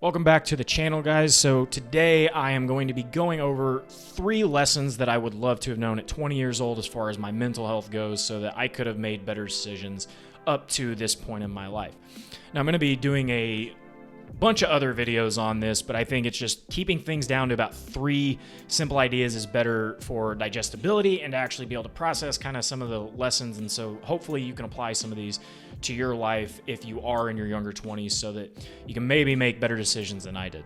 Welcome back to the channel, guys. So today I am going to be going over 3 lessons that I would love to have known at 20 years old as far as my mental health goes so that I could have made better decisions up to this point in my life. Now I'm going to be doing a bunch of other videos on this, but I think it's just keeping things down to about 3 simple ideas is better for digestibility and to actually be able to process kind of some of the lessons. And so hopefully you can apply some of these to your life if you are in your younger 20s so that you can maybe make better decisions than I did.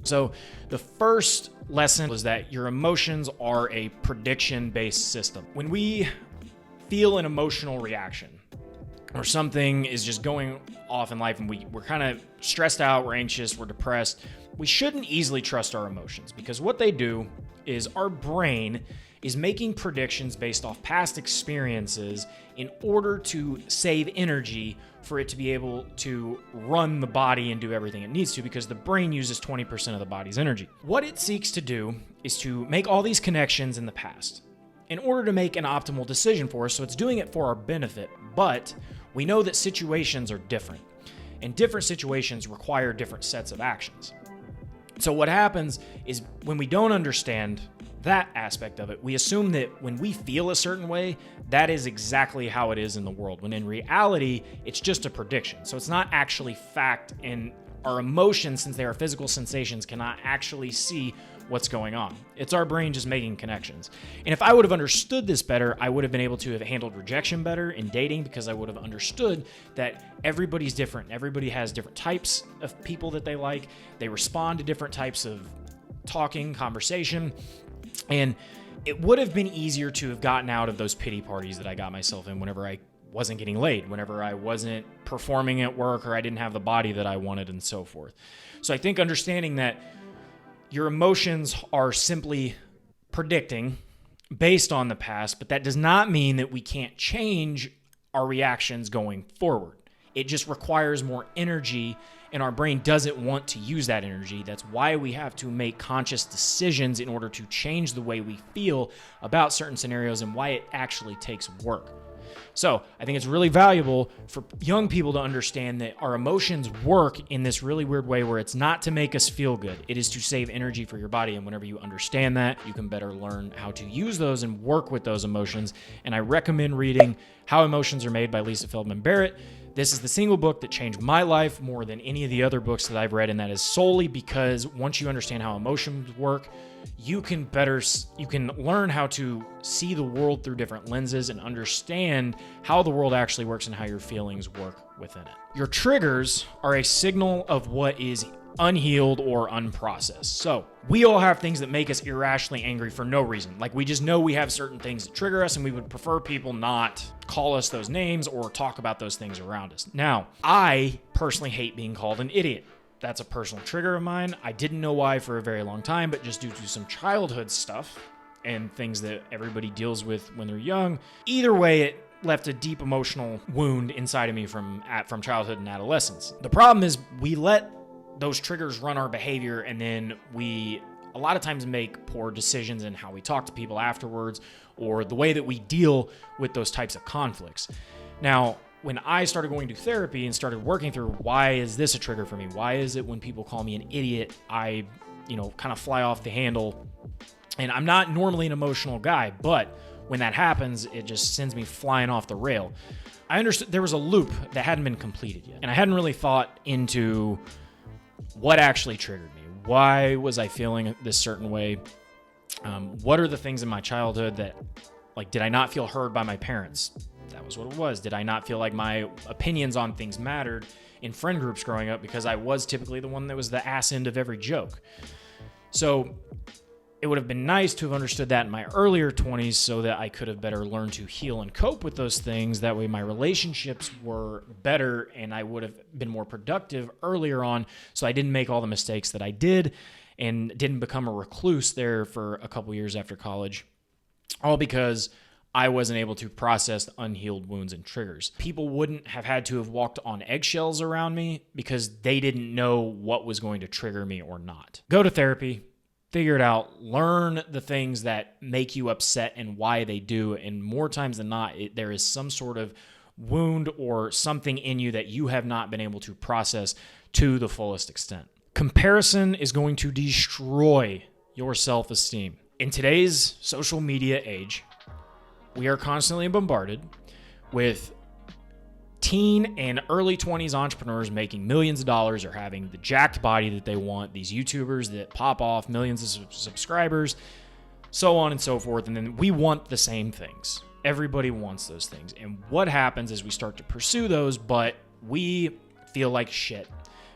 So the first lesson was that your emotions are a prediction-based system. When we feel an emotional reaction or something is just going off in life and we're kind of stressed out, we're anxious, we're depressed, we shouldn't easily trust our emotions because what they do is our brain is making predictions based off past experiences in order to save energy for it to be able to run the body and do everything it needs to because the brain uses 20% of the body's energy. What it seeks to do is to make all these connections in the past in order to make an optimal decision for us, so it's doing it for our benefit, but we know that situations are different, and different situations require different sets of actions. So what happens is when we don't understand that aspect of it, we assume that when we feel a certain way, that is exactly how it is in the world, when in reality, it's just a prediction. So it's not actually fact, and our emotions, since they are physical sensations, cannot actually see what's going on. It's our brain just making connections. And if I would have understood this better, I would have been able to have handled rejection better in dating because I would have understood that everybody's different. Everybody has different types of people that they like. They respond to different types of talking, conversation. And it would have been easier to have gotten out of those pity parties that I got myself in whenever I wasn't getting laid, whenever I wasn't performing at work or I didn't have the body that I wanted and so forth. So I think understanding that your emotions are simply predicting based on the past, but that does not mean that we can't change our reactions going forward. It just requires more energy, and our brain doesn't want to use that energy. That's why we have to make conscious decisions in order to change the way we feel about certain scenarios and why it actually takes work. So I think it's really valuable for young people to understand that our emotions work in this really weird way where it's not to make us feel good. It is to save energy for your body. And whenever you understand that, you can better learn how to use those and work with those emotions. And I recommend reading How Emotions Are Made by Lisa Feldman Barrett. This is the single book that changed my life more than any of the other books that I've read, and that is solely because once you understand how emotions work, you can learn how to see the world through different lenses and understand how the world actually works and how your feelings work within it. Your triggers are a signal of what is unhealed or unprocessed. So we all have things that make us irrationally angry for no reason. Like we just know we have certain things that trigger us and we would prefer people not call us those names or talk about those things around us. Now, I personally hate being called an idiot. That's a personal trigger of mine. I didn't know why for a very long time, but just due to some childhood stuff and things that everybody deals with when they're young. Either way, it left a deep emotional wound inside of me from childhood and adolescence. The problem is we let those triggers run our behavior, and then we a lot of times make poor decisions in how we talk to people afterwards or the way that we deal with those types of conflicts. Now, when I started going to therapy and started working through why is this a trigger for me? Why is it when people call me an idiot, I, kind of fly off the handle? And I'm not normally an emotional guy, but when that happens, it just sends me flying off the rail. I understood there was a loop that hadn't been completed yet, and I hadn't really thought into what actually triggered me. Why was I feeling this certain way? What are the things in my childhood that, did I not feel heard by my parents? That was what it was. Did I not feel like my opinions on things mattered in friend groups growing up because I was typically the one that was the ass end of every joke? So it would have been nice to have understood that in my earlier 20s so that I could have better learned to heal and cope with those things. That way my relationships were better and I would have been more productive earlier on so I didn't make all the mistakes that I did and didn't become a recluse there for a couple years after college, all because I wasn't able to process unhealed wounds and triggers. People wouldn't have had to have walked on eggshells around me because they didn't know what was going to trigger me or not. Go to therapy, figure it out, learn the things that make you upset and why they do. And more times than not, there is some sort of wound or something in you that you have not been able to process to the fullest extent. Comparison is going to destroy your self-esteem. In today's social media age, we are constantly bombarded with teen and early 20s entrepreneurs making millions of dollars or having the jacked body that they want, these YouTubers that pop off millions of subscribers, so on and so forth. And then we want the same things. Everybody wants those things. And what happens is we start to pursue those, but we feel like shit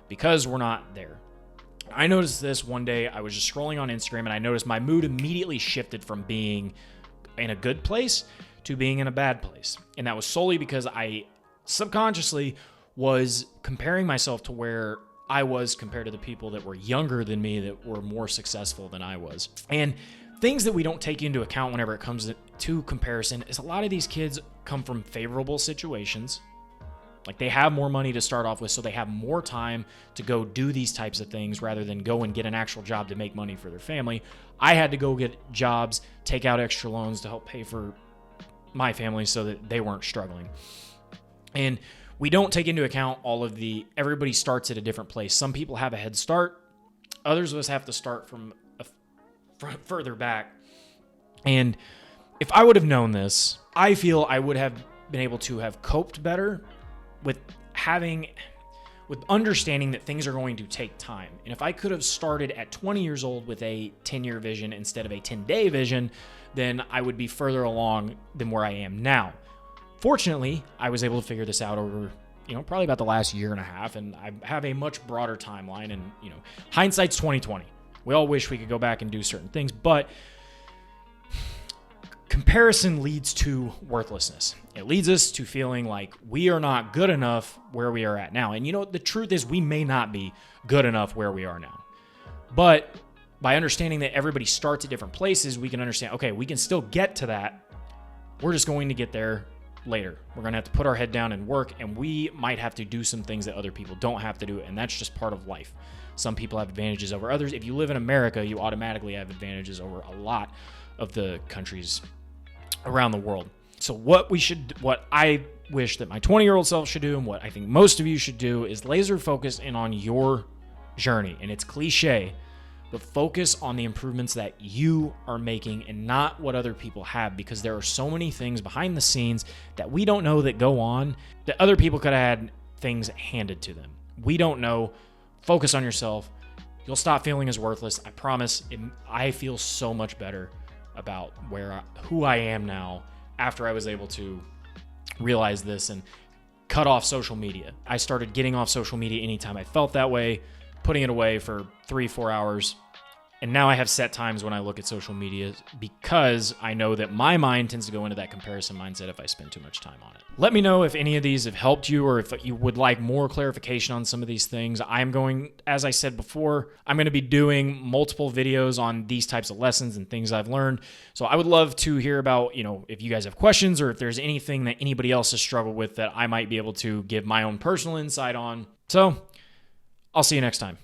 because we're not there. I noticed this one day. I was just scrolling on Instagram and I noticed my mood immediately shifted from being in a good place to being in a bad place. And that was solely because I subconsciously was comparing myself to where I was compared to the people that were younger than me that were more successful than I was. And things that we don't take into account whenever it comes to comparison is a lot of these kids come from favorable situations. Like they have more money to start off with, so they have more time to go do these types of things rather than go and get an actual job to make money for their family. I had to go get jobs, take out extra loans to help pay for my family so that they weren't struggling. And we don't take into account all of everybody starts at a different place. Some people have a head start. Others of us have to start from further back. And if I would have known this, I feel I would have been able to have coped better with understanding that things are going to take time. And if I could have started at 20 years old with a 10-year vision instead of a 10-day vision, then I would be further along than where I am now. Fortunately, I was able to figure this out over, probably about the last year and a half, and I have a much broader timeline, and, hindsight's 20/20. We all wish we could go back and do certain things, but comparison leads to worthlessness. It leads us to feeling like we are not good enough where we are at now. And the truth is we may not be good enough where we are now. But by understanding that everybody starts at different places, we can understand, okay, we can still get to that. We're just going to get there later. We're going to have to put our head down and work, and we might have to do some things that other people don't have to do, and that's just part of life. Some people have advantages over others. If you live in America, you automatically have advantages over a lot of the countries around the world. So what I wish that my 20-year-old self should do, and what I think most of you should do, is laser focus in on your journey. And it's cliche, but focus on the improvements that you are making and not what other people have, because there are so many things behind the scenes that we don't know that go on that other people could have had things handed to them. We don't know. Focus on yourself. You'll stop feeling as worthless. I promise. I feel so much better about who I am now after I was able to realize this and cut off social media. I started getting off social media anytime I felt that way, putting it away for 3-4 hours. And now I have set times when I look at social media because I know that my mind tends to go into that comparison mindset if I spend too much time on it. Let me know if any of these have helped you or if you would like more clarification on some of these things. As I said before, I'm going to be doing multiple videos on these types of lessons and things I've learned. So I would love to hear about, if you guys have questions or if there's anything that anybody else has struggled with that I might be able to give my own personal insight on. So I'll see you next time.